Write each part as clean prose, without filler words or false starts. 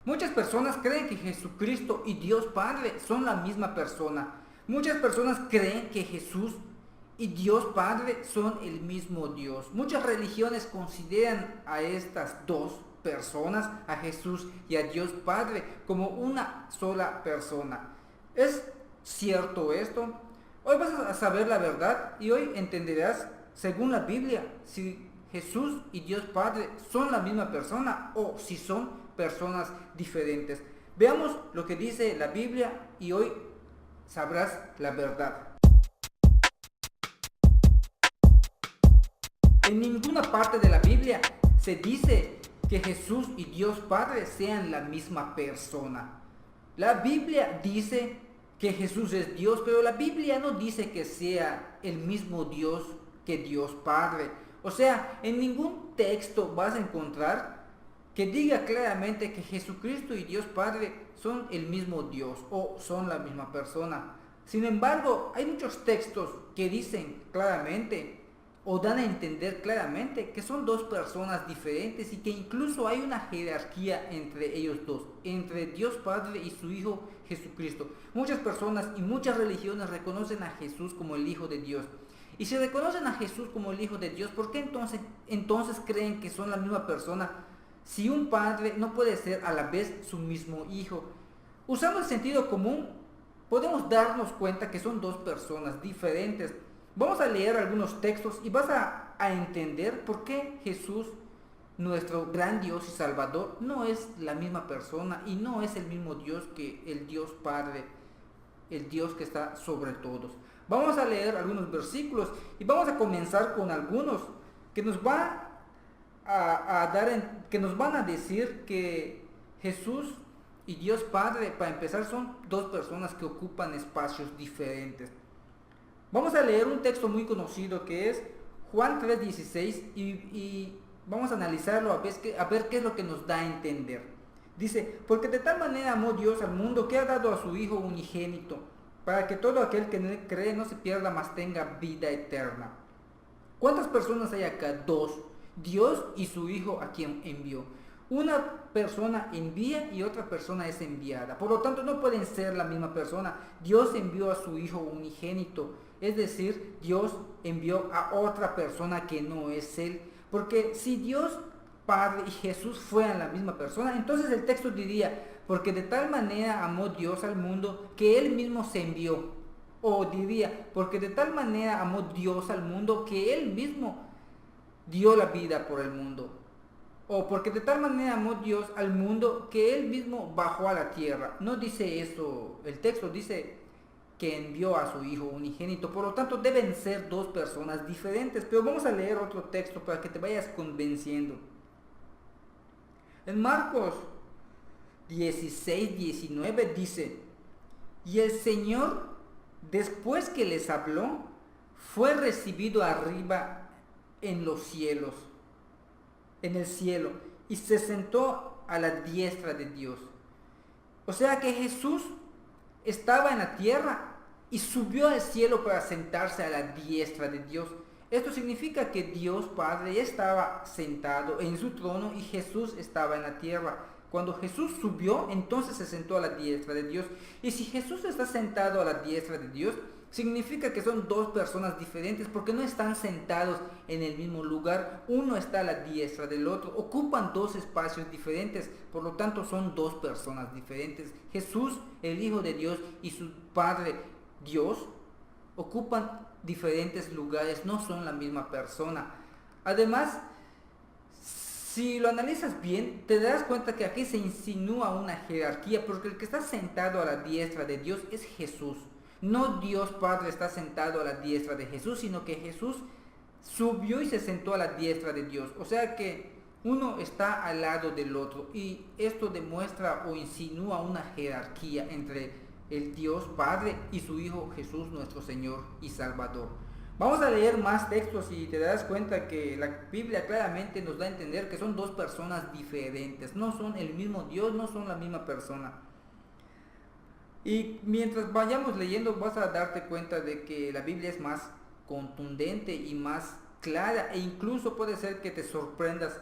Muchas personas creen que Jesucristo y Dios Padre son la misma persona. Muchas personas creen que Jesús y Dios Padre son el mismo Dios. Muchas religiones consideran a estas dos personas, a Jesús y a Dios Padre, como una sola persona. ¿Es cierto esto? Hoy vas a saber la verdad y hoy entenderás, según la Biblia, si Jesús y Dios Padre son la misma persona o si son personas diferentes. Veamos lo que dice la Biblia y hoy sabrás la verdad. En ninguna parte de la Biblia se dice que Jesús y Dios Padre sean la misma persona. La Biblia dice que Jesús es Dios, pero la Biblia no dice que sea el mismo Dios que Dios Padre. O sea, en ningún texto vas a encontrar que diga claramente que Jesucristo y Dios Padre son el mismo Dios o son la misma persona. Sin embargo, hay muchos textos que dicen claramente o dan a entender claramente que son dos personas diferentes y que incluso hay una jerarquía entre ellos dos, entre Dios Padre y su Hijo Jesucristo. Muchas personas y muchas religiones reconocen a Jesús como el Hijo de Dios. Y si reconocen a Jesús como el Hijo de Dios, ¿por qué entonces creen que son la misma persona? Si un padre no puede ser a la vez su mismo hijo. Usando el sentido común, podemos darnos cuenta que son dos personas diferentes. Vamos a leer algunos textos y vas a entender por qué Jesús, nuestro gran Dios y Salvador, no es la misma persona y no es el mismo Dios que el Dios Padre, el Dios que está sobre todos. Vamos a leer algunos versículos y vamos a comenzar con algunos que nos que nos van a decir que Jesús y Dios Padre, para empezar, son dos personas que ocupan espacios diferentes. Vamos a leer un texto muy conocido que es Juan 3:16 y vamos a analizarlo a ver qué es lo que nos da a entender. Dice, porque de tal manera amó Dios al mundo que ha dado a su Hijo unigénito, para que todo aquel que en él cree no se pierda, mas tenga vida eterna. ¿Cuántas personas hay acá? Dos. Dios y su Hijo a quien envió. Una persona envía y otra persona es enviada. Por lo tanto, no pueden ser la misma persona. Dios envió a su Hijo unigénito. Es decir, Dios envió a otra persona que no es Él. Porque si Dios Padre y Jesús fueran la misma persona, entonces el texto diría, porque de tal manera amó Dios al mundo que Él mismo se envió. O diría, porque de tal manera amó Dios al mundo que Él mismo dio la vida por el mundo. O porque de tal manera amó Dios al mundo que Él mismo bajó a la tierra. No dice eso, el texto dice que envió a su Hijo unigénito. Por lo tanto, deben ser dos personas diferentes. Pero vamos a leer otro texto para que te vayas convenciendo. En Marcos 16:19 dice, y el Señor, después que les habló, fue recibido arriba en los cielos, en el cielo, y se sentó a la diestra de Dios. O sea que Jesús estaba en la tierra y subió al cielo para sentarse a la diestra de Dios. Esto significa que Dios Padre estaba sentado en su trono y Jesús estaba en la tierra. Cuando Jesús subió, entonces se sentó a la diestra de Dios. Y si Jesús está sentado a la diestra de Dios, significa que son dos personas diferentes porque no están sentados en el mismo lugar. Uno está a la diestra del otro. Ocupan dos espacios diferentes. Por lo tanto, son dos personas diferentes. Jesús, el Hijo de Dios, y su Padre Dios ocupan diferentes lugares. No son la misma persona. Además, si lo analizas bien, te darás cuenta que aquí se insinúa una jerarquía, porque el que está sentado a la diestra de Dios es Jesús. No Dios Padre está sentado a la diestra de Jesús, sino que Jesús subió y se sentó a la diestra de Dios. O sea que uno está al lado del otro y esto demuestra o insinúa una jerarquía entre el Dios Padre y su Hijo Jesús, nuestro Señor y Salvador. Vamos a leer más textos y te darás cuenta que la Biblia claramente nos da a entender que son dos personas diferentes. No son el mismo Dios, no son la misma persona. Y mientras vayamos leyendo vas a darte cuenta de que la Biblia es más contundente y más clara, e incluso puede ser que te sorprendas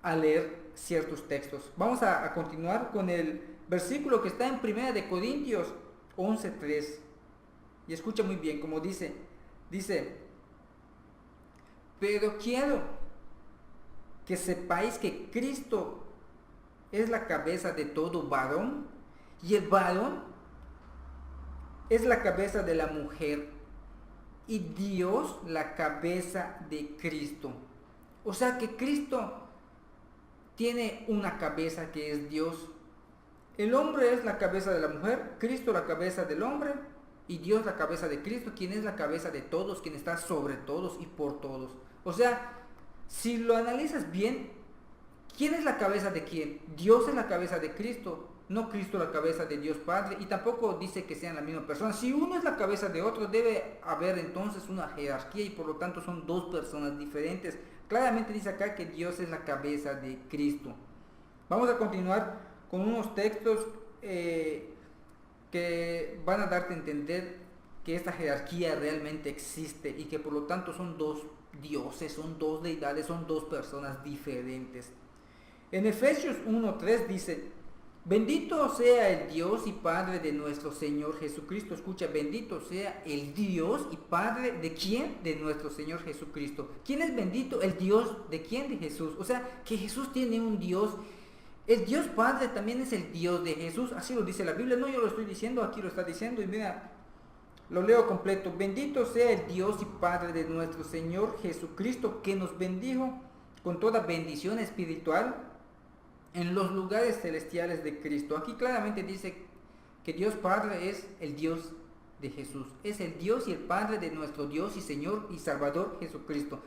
al leer ciertos textos. Vamos a continuar con el versículo que está en 1 Corintios 11:3. Y escucha muy bien como dice, pero quiero que sepáis que Cristo es la cabeza de todo varón, y el varón es la cabeza de la mujer, y Dios la cabeza de Cristo. O sea que Cristo tiene una cabeza que es Dios. El hombre es la cabeza de la mujer, Cristo la cabeza del hombre, y Dios la cabeza de Cristo, quien es la cabeza de todos, quien está sobre todos y por todos. O sea, si lo analizas bien, ¿quién es la cabeza de quién? Dios es la cabeza de Cristo, no Cristo la cabeza de Dios Padre, y tampoco dice que sean la misma persona. Si uno es la cabeza de otro, debe haber entonces una jerarquía, y por lo tanto son dos personas diferentes. Claramente dice acá que Dios es la cabeza de Cristo. Vamos a continuar con unos textos que van a darte a entender que esta jerarquía realmente existe, y que por lo tanto son dos dioses, son dos deidades, son dos personas diferentes. En Efesios 1:3 dice: bendito sea el Dios y Padre de nuestro Señor Jesucristo. Escucha, bendito sea el Dios y Padre de quién? De nuestro Señor Jesucristo. ¿Quién es bendito? El Dios de quién? De Jesús. O sea, que Jesús tiene un Dios. El Dios Padre también es el Dios de Jesús. Así lo dice la Biblia. No, yo lo estoy diciendo, aquí lo está diciendo. Y mira, lo leo completo. Bendito sea el Dios y Padre de nuestro Señor Jesucristo, que nos bendijo con toda bendición espiritual en los lugares celestiales de Cristo. Aquí claramente dice que Dios Padre es el Dios de Jesús. Es el Dios y el Padre de nuestro Dios y Señor y Salvador Jesucristo.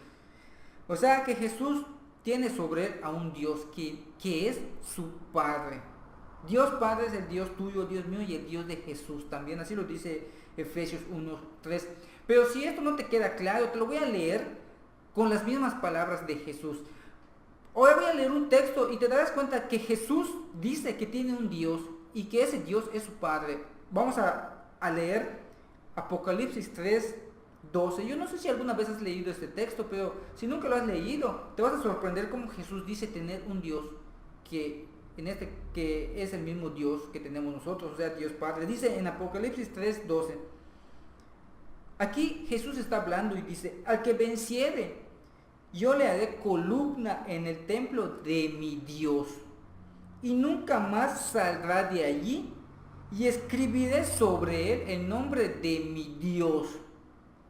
O sea que Jesús tiene sobre él a un Dios que es su Padre. Dios Padre es el Dios tuyo, Dios mío, y el Dios de Jesús también. Así lo dice Efesios 1:3. Pero si esto no te queda claro, te lo voy a leer con las mismas palabras de Jesús. Ahora voy a leer un texto y te darás cuenta que Jesús dice que tiene un Dios y que ese Dios es su Padre. Vamos a leer Apocalipsis 3:12. Yo no sé si alguna vez has leído este texto, pero si nunca lo has leído, te vas a sorprender cómo Jesús dice tener un Dios que es el mismo Dios que tenemos nosotros, o sea, Dios Padre. Dice en Apocalipsis 3:12. Aquí Jesús está hablando y dice: al que venciere, yo le haré columna en el templo de mi Dios, y nunca más saldrá de allí, y escribiré sobre él el nombre de mi Dios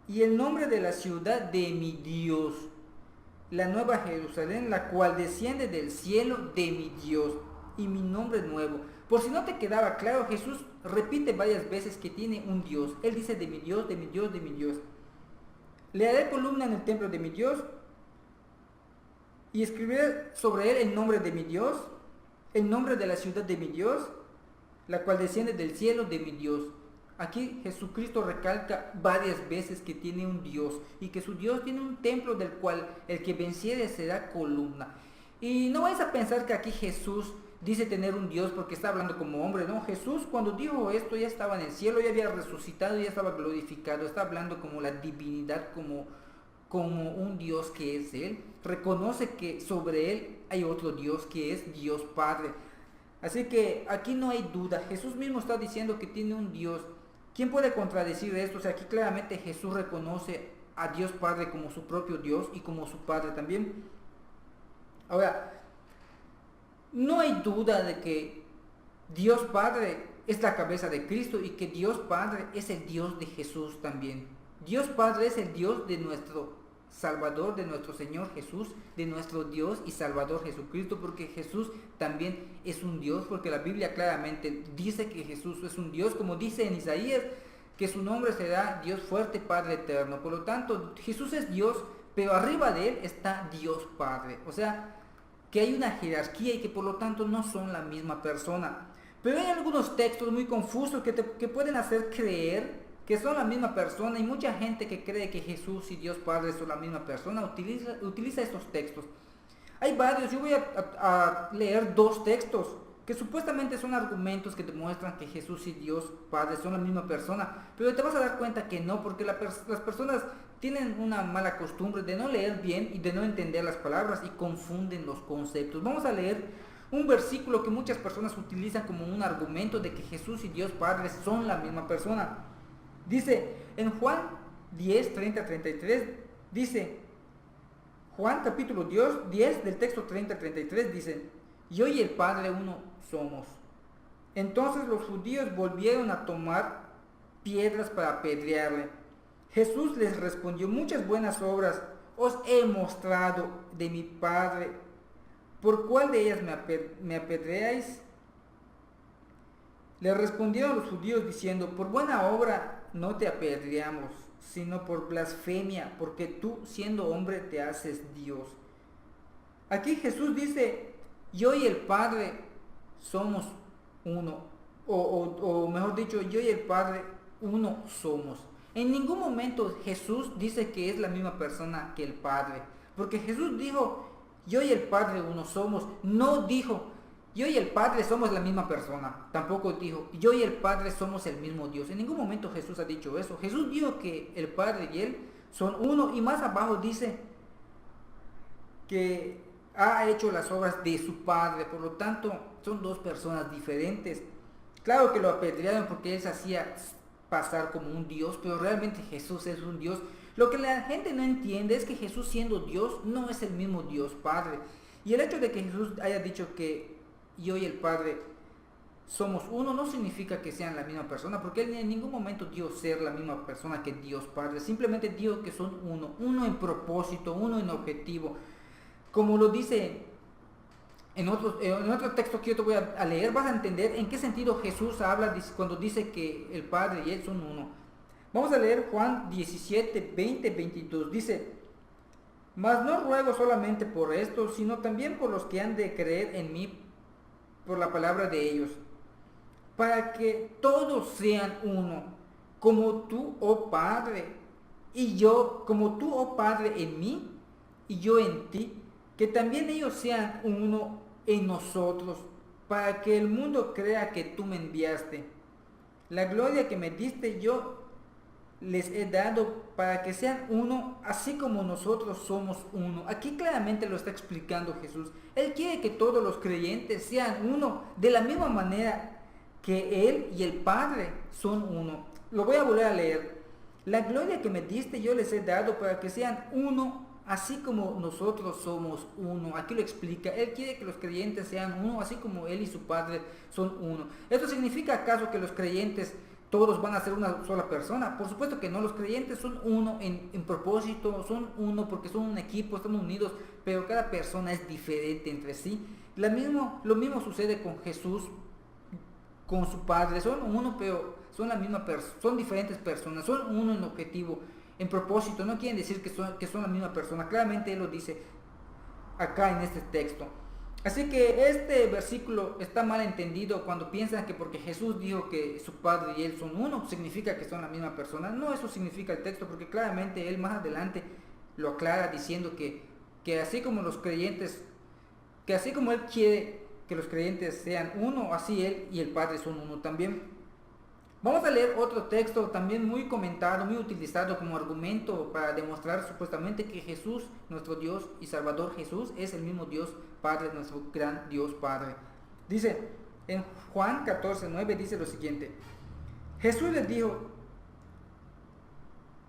y el nombre de la ciudad de mi Dios, la nueva Jerusalén, la cual desciende del cielo de mi Dios, y mi nombre nuevo. Por si no te quedaba claro, Jesús repite varias veces que tiene un Dios. Él dice: de mi Dios, de mi Dios, de mi Dios. Le haré columna en el templo de mi Dios, y escribiré sobre él el nombre de mi Dios, el nombre de la ciudad de mi Dios, la cual desciende del cielo de mi Dios. Aquí Jesucristo recalca varias veces que tiene un Dios, y que su Dios tiene un templo del cual el que venciere será columna. Y no vais a pensar que aquí Jesús dice tener un Dios porque está hablando como hombre. No, Jesús cuando dijo esto ya estaba en el cielo, ya había resucitado, ya estaba glorificado. Está hablando como la divinidad, como un Dios que es Él. Reconoce que sobre Él hay otro Dios que es Dios Padre. Así que aquí no hay duda. Jesús mismo está diciendo que tiene un Dios. ¿Quién puede contradecir esto? O sea, aquí claramente Jesús reconoce a Dios Padre como su propio Dios y como su Padre también. Ahora, no hay duda de que Dios Padre es la cabeza de Cristo y que Dios Padre es el Dios de Jesús también. Dios Padre es el Dios de nuestro Salvador, de nuestro Señor Jesús, de nuestro Dios y Salvador Jesucristo, porque Jesús también es un Dios, porque la Biblia claramente dice que Jesús es un Dios, como dice en Isaías, que su nombre será Dios fuerte, Padre eterno. Por lo tanto, Jesús es Dios, pero arriba de él está Dios Padre. O sea, que hay una jerarquía y que por lo tanto no son la misma persona. Pero hay algunos textos muy confusos que pueden hacer creer que son la misma persona, y mucha gente que cree que Jesús y Dios Padre son la misma persona utiliza estos textos. Hay varios, yo voy a leer dos textos que supuestamente son argumentos que demuestran que Jesús y Dios Padre son la misma persona, pero te vas a dar cuenta que no, porque las personas tienen una mala costumbre de no leer bien y de no entender las palabras y confunden los conceptos. Vamos a leer un versículo que muchas personas utilizan como un argumento de que Jesús y Dios Padre son la misma persona. Dice en Juan 10, 30, 33, dice, Juan capítulo 10 del texto 30, 33 dice, yo y el Padre uno somos. Entonces los judíos volvieron a tomar piedras para apedrearle. Jesús les respondió, muchas buenas obras os he mostrado de mi Padre. ¿Por cuál de ellas me apedreáis? Le respondieron los judíos diciendo, por buena obra no te apedreamos, sino por blasfemia, porque tú siendo hombre te haces Dios. Aquí Jesús dice, yo y el Padre somos uno, o mejor dicho, yo y el Padre uno somos. En ningún momento Jesús dice que es la misma persona que el Padre, porque Jesús dijo, yo y el Padre uno somos. No dijo, yo y el Padre somos la misma persona. Tampoco dijo, yo y el Padre somos el mismo Dios. En ningún momento Jesús ha dicho eso. Jesús dijo que el Padre y Él son uno, y más abajo dice que ha hecho las obras de su Padre. Por lo tanto, son dos personas diferentes. Claro que lo apedrearon porque Él se hacía pasar como un Dios, pero realmente Jesús es un Dios. Lo que la gente no entiende es que Jesús, siendo Dios, no es el mismo Dios Padre. Y el hecho de que Jesús haya dicho que yo y el Padre somos uno no significa que sean la misma persona, porque Él en ningún momento dio ser la misma persona que Dios Padre. Simplemente dijo que son uno en propósito, uno en objetivo. Como lo dice en otro texto que yo te voy a leer, vas a entender en qué sentido Jesús habla cuando dice que el Padre y Él son uno. Vamos a leer Juan 17, 20, 22. Dice, mas no ruego solamente por esto, sino también por los que han de creer en mí por la palabra de ellos, para que todos sean uno, como tú, oh Padre, y yo, como tú, oh Padre, en mí, y yo en ti, que también ellos sean uno en nosotros, para que el mundo crea que tú me enviaste. La gloria que me diste yo les he dado para que sean uno, así como nosotros somos uno. Aquí claramente lo está explicando Jesús. Él quiere que todos los creyentes sean uno, de la misma manera que Él y el Padre son uno. Lo voy a volver a leer. La gloria que me diste yo les he dado para que sean uno, así como nosotros somos uno. Aquí lo explica. Él quiere que los creyentes sean uno, así como Él y su Padre son uno. ¿Esto significa acaso que los creyentes todos van a ser una sola persona? Por supuesto que no. Los creyentes son uno en propósito, son uno porque son un equipo, están unidos, pero cada persona es diferente entre sí. Lo mismo sucede con Jesús, con su Padre. Son uno, pero son la misma son diferentes personas, son uno en objetivo, en propósito. No quieren decir que son la misma persona. Claramente Él lo dice acá en este texto. Así que este versículo está mal entendido cuando piensan que porque Jesús dijo que su Padre y Él son uno, significa que son la misma persona. No, eso significa el texto, porque claramente Él más adelante lo aclara diciendo que así como los creyentes, que así como Él quiere que los creyentes sean uno, así Él y el Padre son uno también. Vamos a leer otro texto también muy comentado, muy utilizado como argumento para demostrar supuestamente que Jesús, nuestro Dios y Salvador Jesús, es el mismo Dios Padre, nuestro gran Dios Padre. Dice en Juan 14, 9, dice lo siguiente. Jesús les dijo,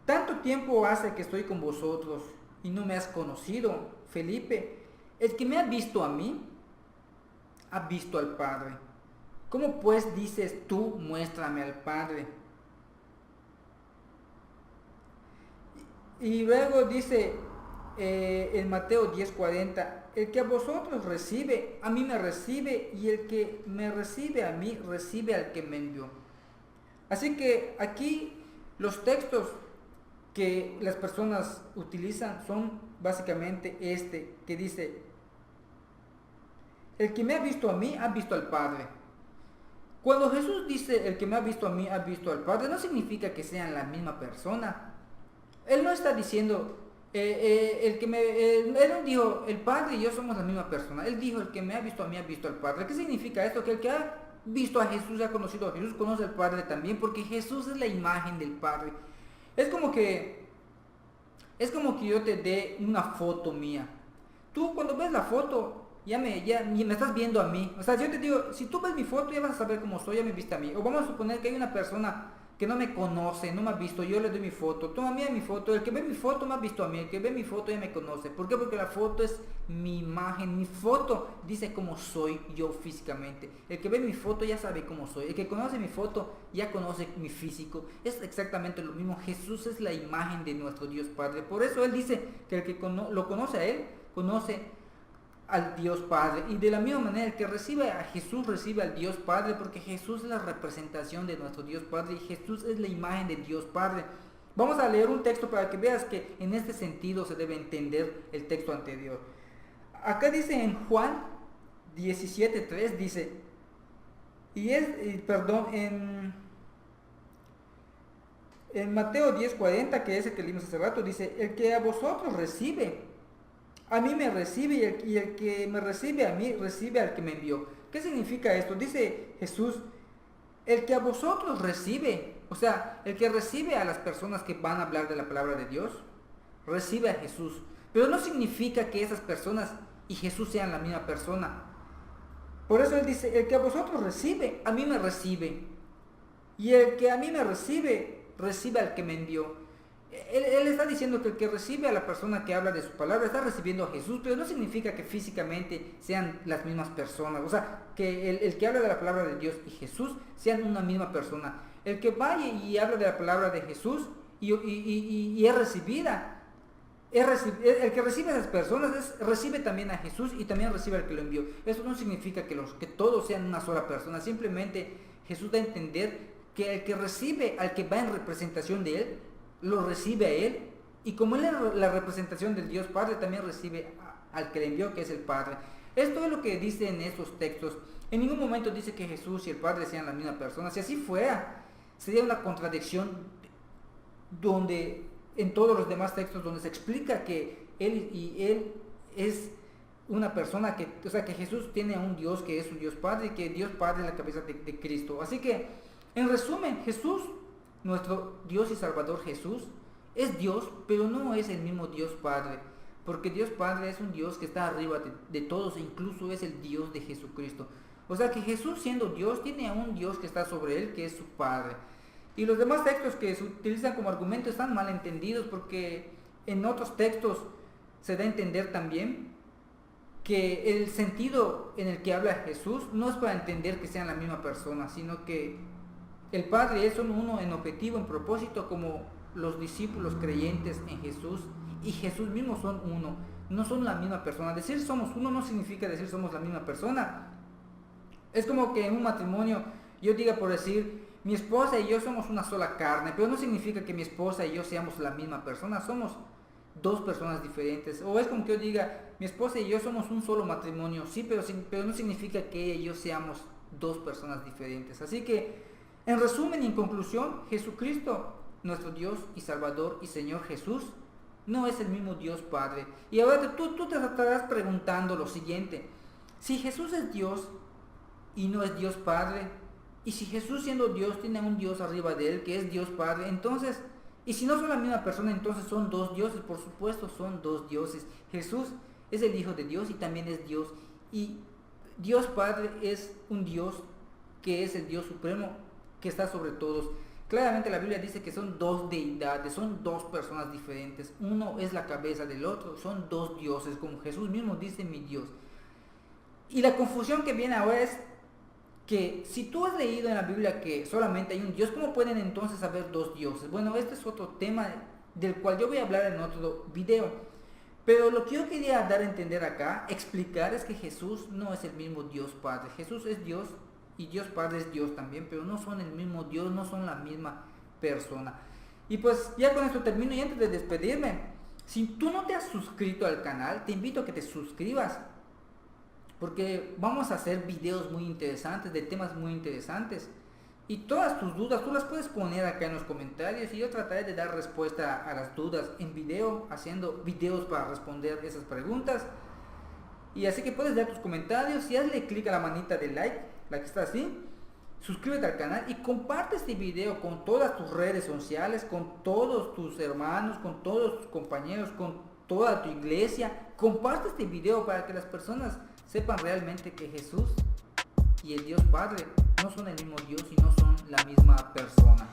tanto tiempo hace que estoy con vosotros y no me has conocido, Felipe. El que me ha visto a mí, ha visto al Padre. ¿Cómo pues dices tú, muéstrame al Padre? Y luego dice en Mateo 10:40, el que a vosotros recibe, a mí me recibe, y el que me recibe a mí, recibe al que me envió. Así que aquí los textos que las personas utilizan son básicamente que dice, el que me ha visto a mí, ha visto al Padre. Cuando Jesús dice, el que me ha visto a mí, ha visto al Padre, no significa que sean la misma persona. Él no está diciendo, Él no dijo, el Padre y yo somos la misma persona. Él dijo, el que me ha visto a mí, ha visto al Padre. ¿Qué significa esto? Que el que ha visto a Jesús, ha conocido a Jesús, conoce al Padre también, porque Jesús es la imagen del Padre. Es como que Es como que yo te dé una foto mía. Tú cuando ves la foto, me estás viendo a mí. O sea, yo te digo, si tú ves mi foto, ya vas a saber cómo soy, ya me viste a mí. O vamos a suponer que hay una persona que no me conoce, no me ha visto, yo le doy mi foto, toma mía mi foto, el que ve mi foto me ha visto a mí, el que ve mi foto ya me conoce. ¿Por qué? Porque la foto es mi imagen, mi foto dice cómo soy yo físicamente. El que ve mi foto ya sabe cómo soy, el que conoce mi foto ya conoce mi físico. Es exactamente lo mismo, Jesús es la imagen de nuestro Dios Padre. Por eso Él dice que el que lo conoce a Él, conoce al Dios Padre. Y de la misma manera, el que recibe a Jesús recibe al Dios Padre, porque Jesús es la representación de nuestro Dios Padre y Jesús es la imagen de Dios Padre. Vamos a leer un texto para que veas que en este sentido se debe entender el texto anterior. Acá dice en Juan 17:3, dice, en Mateo 10:40, que es el que leímos hace rato, dice, el que a vosotros recibe, a mí me recibe, y el que me recibe a mí, recibe al que me envió. ¿Qué significa esto? Dice Jesús, el que a vosotros recibe, o sea, el que recibe a las personas que van a hablar de la palabra de Dios, recibe a Jesús. Pero no significa que esas personas y Jesús sean la misma persona. Por eso Él dice, el que a vosotros recibe, a mí me recibe. Y el que a mí me recibe, recibe al que me envió. Él está diciendo que el que recibe a la persona que habla de su palabra está recibiendo a Jesús, pero no significa que físicamente sean las mismas personas. O sea, que el que habla de la palabra de Dios y Jesús sean una misma persona. El que vaya y habla de la palabra de Jesús y es recibida, el que recibe a esas personas recibe también a Jesús y también recibe al que lo envió. Eso no significa que todos sean una sola persona, simplemente Jesús da a entender que el que recibe al que va en representación de Él, lo recibe a Él, y como Él es la representación del Dios Padre, también recibe al que le envió, que es el Padre. Esto es lo que dice en estos textos. En ningún momento dice que Jesús y el Padre sean la misma persona. Si así fuera, sería una contradicción donde en todos los demás textos donde se explica que Él es una persona o sea, que Jesús tiene a un Dios que es su Dios Padre y que Dios Padre es la cabeza de Cristo. Así que, en resumen, Jesús, nuestro Dios y Salvador Jesús, es Dios, pero no es el mismo Dios Padre, porque Dios Padre es un Dios que está arriba de todos e incluso es el Dios de Jesucristo. O sea que Jesús, siendo Dios, tiene a un Dios que está sobre Él, que es su Padre. Y los demás textos que se utilizan como argumento están mal entendidos, porque en otros textos se da a entender también que el sentido en el que habla Jesús no es para entender que sean la misma persona, sino que el Padre es uno en objetivo, en propósito, como los discípulos creyentes en Jesús y Jesús mismo son uno, no son la misma persona. Decir somos uno no significa decir somos la misma persona. Es como que en un matrimonio yo diga, por decir, mi esposa y yo somos una sola carne, pero no significa que mi esposa y yo seamos la misma persona, somos dos personas diferentes. O es como que yo diga, mi esposa y yo somos un solo matrimonio, sí, pero no significa que ella y yo seamos dos personas diferentes. Así que, en resumen y en conclusión, Jesucristo, nuestro Dios y Salvador y Señor Jesús, no es el mismo Dios Padre. Y ahora tú te estarás preguntando lo siguiente: si Jesús es Dios y no es Dios Padre, y si Jesús siendo Dios tiene un Dios arriba de Él que es Dios Padre, entonces, y si no son la misma persona, entonces son dos dioses. Por supuesto son dos dioses. Jesús es el Hijo de Dios y también es Dios, y Dios Padre es un Dios que es el Dios supremo, que está sobre todos. Claramente la Biblia dice que son dos deidades, son dos personas diferentes. Uno es la cabeza del otro, son dos dioses, como Jesús mismo dice, mi Dios. Y la confusión que viene ahora es que si tú has leído en la Biblia que solamente hay un Dios, ¿cómo pueden entonces haber dos dioses? Bueno, este es otro tema del cual yo voy a hablar en otro video. Pero lo que yo quería dar a entender acá, explicar, es que Jesús no es el mismo Dios Padre. Jesús es Dios y Dios Padre es Dios también, pero no son el mismo Dios, no son la misma persona. Y pues ya con esto termino, y antes de despedirme, si tú no te has suscrito al canal, te invito a que te suscribas, porque vamos a hacer videos muy interesantes, de temas muy interesantes, y todas tus dudas tú las puedes poner acá en los comentarios y yo trataré de dar respuesta a las dudas en video, haciendo videos para responder esas preguntas. Y así que puedes dar tus comentarios y hazle clic a la manita de like, la que está así, suscríbete al canal y comparte este video con todas tus redes sociales, con todos tus hermanos, con todos tus compañeros, con toda tu iglesia. Comparte este video para que las personas sepan realmente que Jesús y el Dios Padre no son el mismo Dios y no son la misma persona.